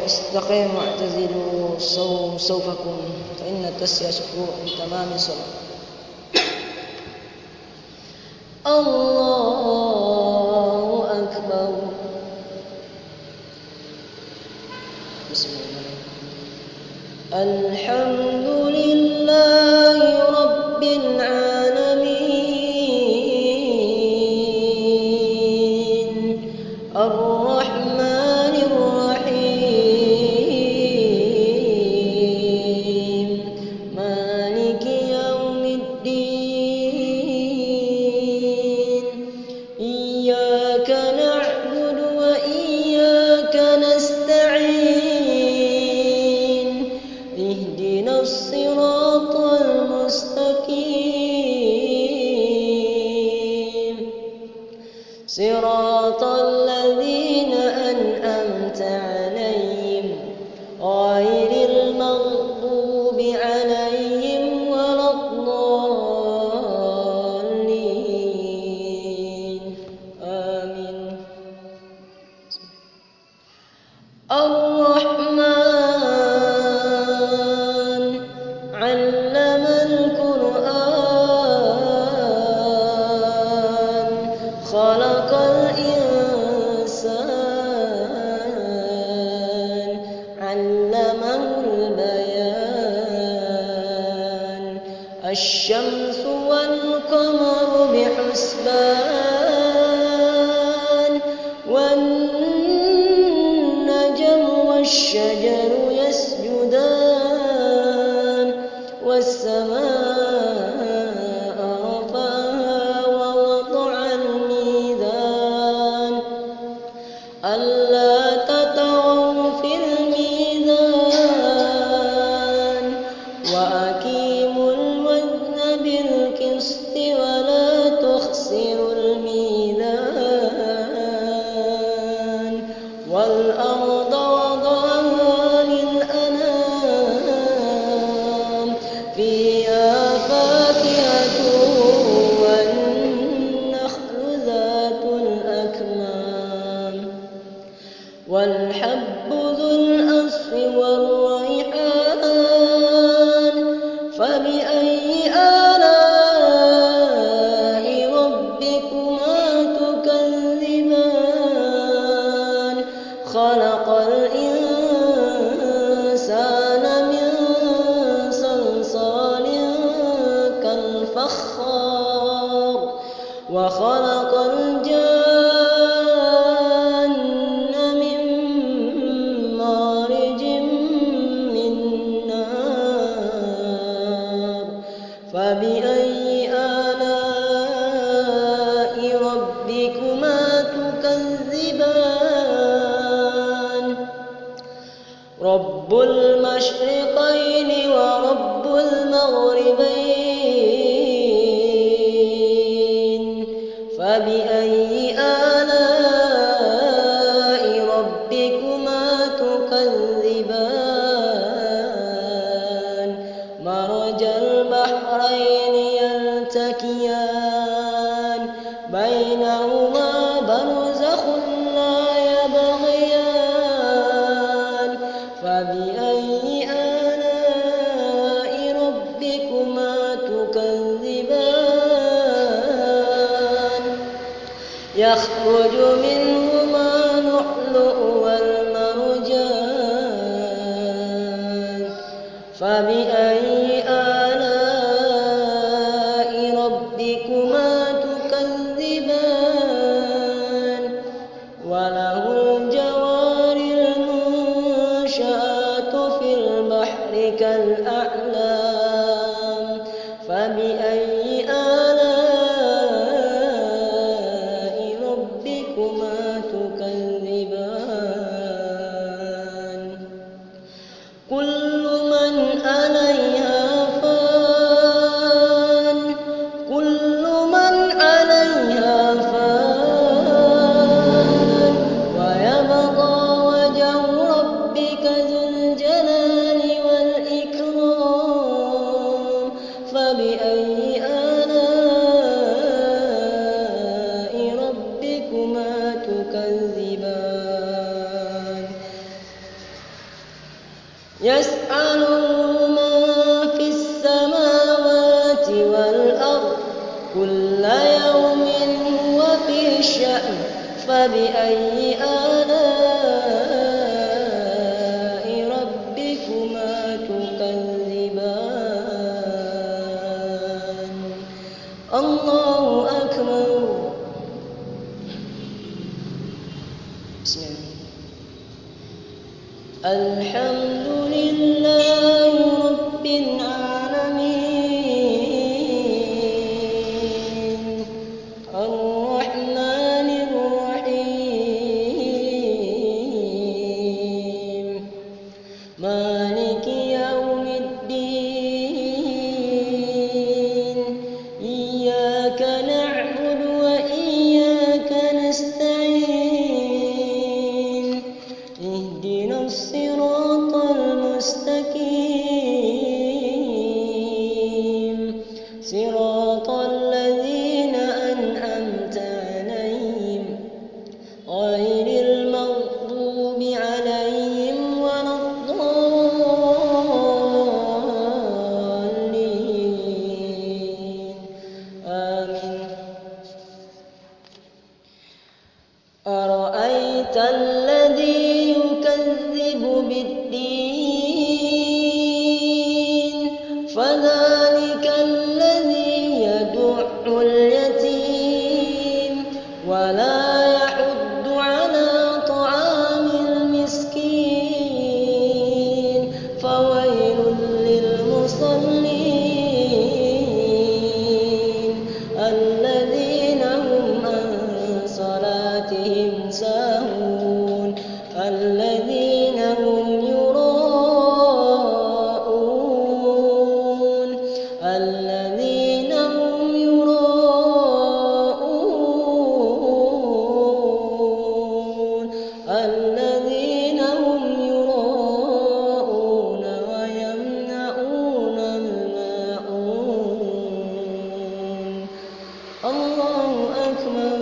استقيموا واعتزلوا صوفكم فإن التسوية شروع لتمام الصلاة. الله أكبر. بسم الله. الحمد لله رب العالمين الرحمن الرحيم مالك يوم الدين إياك نعبد وإياك نستعين اهدنا الصراط المستقيم صراط الذين أنعمت عليهم غير المغضوب عليهم ولا الضالين آمين. الرحمن علم القرآن خلق الإنسان علمه البيان الشمس والقمر بحسبان والنجم والشجر يسجدان والسماء رفعها ووضع الميزان ألا تطغوا في الميزان وأقيموا الوزن بالقسط ولا تخسروا الميزان والأرض وضعها للأنام فيها فاكهة والنخل ذات الأكمام والحب ذو العصف والريحان فبأي آلاء ربكما تكذبان خلق الإنسان من صلصال كالفخار وخلق الجن من مارج من نار فبأي آلاء ربكما تكذبان رب المشرقين ورب المغربين فبأي آلاء ربكما تكذبان مرج البحرين يلتقيان بينهما برزخ لا يبغيان فبأي آلاء ربكما تكذبان يخرج منهما اللؤلؤ والمرجان فبأي آلاء ربكما تكذبان وله الجوار المنشآت في البحر كالأعلام فبأي آلاء ربكما تكذبان كل من عليها فان كل من عليها فان ويبقى وجه ربك ذو الجلال والإكرام فبأي آلاء ربكما تكذبان يسأله من في السماوات والأرض كل يوم هو في شأن فبأي آلاء ربكما تكذبان الله أكبر. بسم الله. الحمد لله رب العالمين الرحمن الرحيم مالك يوم الدين إياك نعبد وإياك نستعين اهدنا الصراط المستقيم صراط الذين أنعمت عليهم غير المغضوب عليهم ولا الضالين آمين. أرأيت الذي يكذب بالدين فذلك الذي يدع اليتيم ولا يحض على طعام المسكين فويل للمصلين الذين هم عن صلاتهم ساهون الذين هم يراءون الذين هم يراءون الذين هم يراءون ويمنعون الماعون الله أكبر.